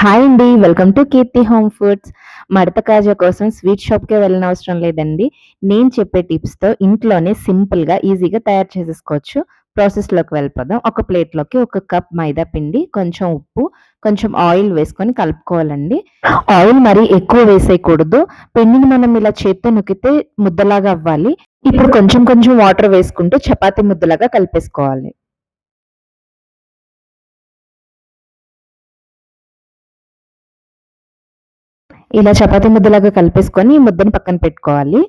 Hi అండి. Welcome to Keerthi home foods. మడత కాజా కోసం స్వీట్ షాప్‌కే వెళ్ళనవసరం లేదండి. నేను చెప్పే టిప్స్‌తో ఇంట్లోనే సింపుల్‌గా, ఈజీగా తయారు చేసేసుకోవచ్చు. ప్రాసెస్‌లోకి వెళ్ళిపోదాం. ఒక ప్లేట్‌లోకి ఒక కప్ మైదా పిండి, కొంచెం ఉప్పు, కొంచెం ఆయిల్ వేసుకొని కలుపుకోవాలండి. ఆయిల్ మరీ ఎక్కువ వేసేయకూడదు. పిండిని మనం ఇలా చేత్తో నొక్కితే ముద్దలాగా అవ్వాలి. ఇప్పుడు కొంచెం కొంచెం వాటర్ వేసుకుంటూ చపాతీ ముద్దలాగా కలిపేసుకోవాలి. ఇలా చపాతీ ముద్దలాగా కలిపేసుకొని ఈ ముద్దని పక్కన పెట్టుకోవాలి.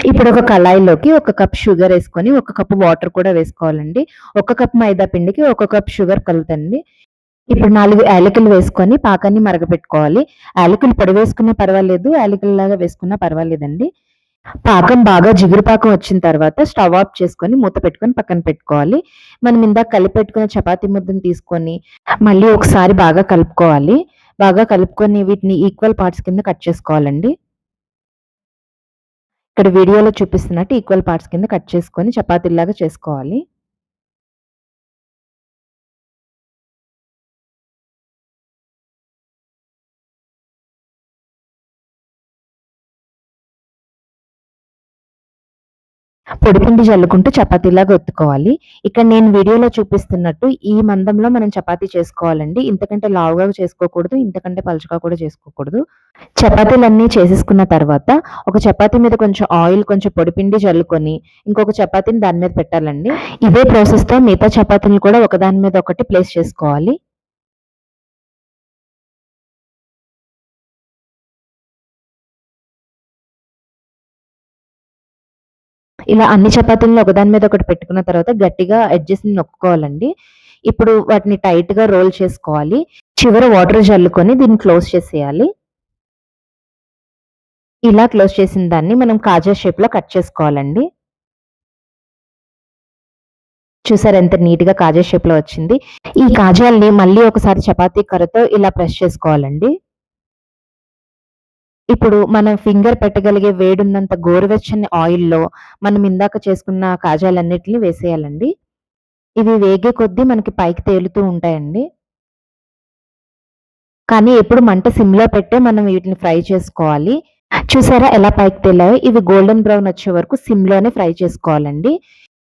ఇప్పుడు ఒక కళాయిలోకి ఒక కప్ షుగర్ ఏసుకొని, ఒక కప్ వాటర్ కూడా వేసుకోవాలండి. ఒక కప్ మైదా పిండికి ఒక కప్ షుగర్ కలుపుతండి. ఇప్పుడు 4 యాలకులు వేసుకొని పాకాన్ని మరగపెట్టుకోవాలి. యాలకులు పొడి వేసుకున్నా పర్వాలేదు, యాలకులలాగా వేసుకున్నా పర్వాలేదండి. పాకం బాగా జిగురు పాకం వచ్చిన తర్వాత స్టవ్ ఆఫ్ చేసుకొని మూత పెట్టుకొని పక్కన పెట్టుకోవాలి. మనం ఇందాక కలిపెట్టుకున్న చపాతీ ముద్దను తీసుకొని మళ్ళీ ఒకసారి బాగా కలుపుకోవాలి. బాగా కలుపుకొని వీటిని ఈక్వల్ పార్ట్స్ కింద కట్ చేసుకోవాలండి. ఇక్కడ వీడియోలో చూపిస్తున్నట్టు ఈక్వల్ పార్ట్స్ కింద కట్ చేసుకొని చపాతీల్లాగా చేసుకోవాలి. పొడిపిండి జల్లుకుంటూ చపాతీలాగా ఒత్తుకోవాలి. ఇక్కడ నేను వీడియోలో చూపిస్తున్నట్టు ఈ మందంలో మనం చపాతీ చేసుకోవాలండి. ఇంతకంటే లావుగా చేసుకోకూడదు. ఇంతకంటే పలుచగా కూడా చేసుకోకూడదు. చపాతీలన్నీ చేసేసుకున్న తర్వాత ఒక చపాతీ మీద కొంచెం ఆయిల్, కొంచెం పొడిపిండి జల్లుకొని ఇంకొక చపాతీని దాని మీద పెట్టాలండి. ఇదే ప్రాసెస్‌తో మిగతా చపాతీలను కూడా ఒకదాని మీద ఒకటి ప్లేస్ చేసుకోవాలి. ఇలా అన్ని చపాతీలను ఒకదాని మీద ఒకటి పెట్టుకున్న తర్వాత గట్టిగా ఎడ్జెస్‌ని నొక్కుకోవాలండి. ఇప్పుడు వాటిని టైట్‌గా రోల్ చేసుకోవాలి. చివర వాటర్ జల్లుకొని దీన్ని క్లోజ్ చేసేయాలి. ఇలా క్లోజ్ చేసిన దాన్ని మనం కాజా షేప్‌లో కట్ చేసుకోవాలండి. చూసారా ఎంత నీట్‌గా కాజా షేప్‌లో వచ్చింది. ఈ కాజాల్ని మళ్ళీ ఒకసారి చపాతీ కర్రతో ఇలా ప్రెస్ చేసుకోవాలండి. ఇప్పుడు మనం ఫింగర్ పెట్టగలిగే వేడున్నంత గోరువెచ్చని ఆయిల్‌లో మనం ఇందాక చేసుకున్న కాజాలన్నిటిని వేసేయాలండి. ఇవి వేగే కొద్దీ మనకి పైకి తేలుతూ ఉంటాయండి. కానీ ఎప్పుడు మంట సిమ్‌లో పెట్టే మనం వీటిని ఫ్రై చేసుకోవాలి. చూసారా ఎలా పైకి తేలాయో? ఇవి గోల్డెన్ బ్రౌన్ వచ్చే వరకు సిమ్‌లోనే ఫ్రై చేసుకోవాలండి.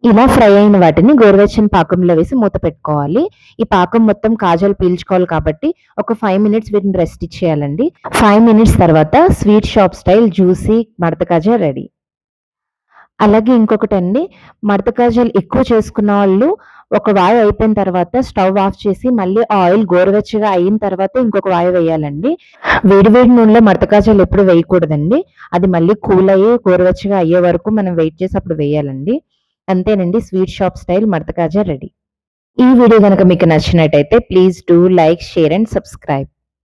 ఇలా ఫ్రై అయిన వాటిని గోరువెచ్చని పాకంలో వేసి మూత పెట్టుకోవాలి. ఈ పాకం మొత్తం కాజాలు పీల్చుకోవాలి కాబట్టి ఒక 5 మినిట్స్ వీటిని రెస్ట్ ఇచ్చేయాలండి. 5 మినిట్స్ తర్వాత స్వీట్ షాప్ స్టైల్ జ్యూసీ మడత కాజా రెడీ. అలాగే ఇంకొకటండి, మడత కాజాలు ఎక్కువ చేసుకున్న వాళ్ళు ఒక వాయి అయిపోయిన తర్వాత స్టవ్ ఆఫ్ చేసి మళ్ళీ ఆయిల్ గోరువెచ్చగా అయిన తర్వాత ఇంకొక వాయి వేయాలండి. వేడి వేడి నూనెలో మడత కాజాలు ఎప్పుడు వేయకూడదండి. అది మళ్ళీ కూల్ అయ్యి గోరువెచ్చగా అయ్యే వరకు మనం వెయిట్ చేసి అప్పుడు వేయాలండి. అంతేనండి, స్వీట్ షాప్ స్టైల్ మడత కాజా రెడీ. ఈ వీడియో గనక మీకు నచ్చినట్టయితే please do like, share and subscribe.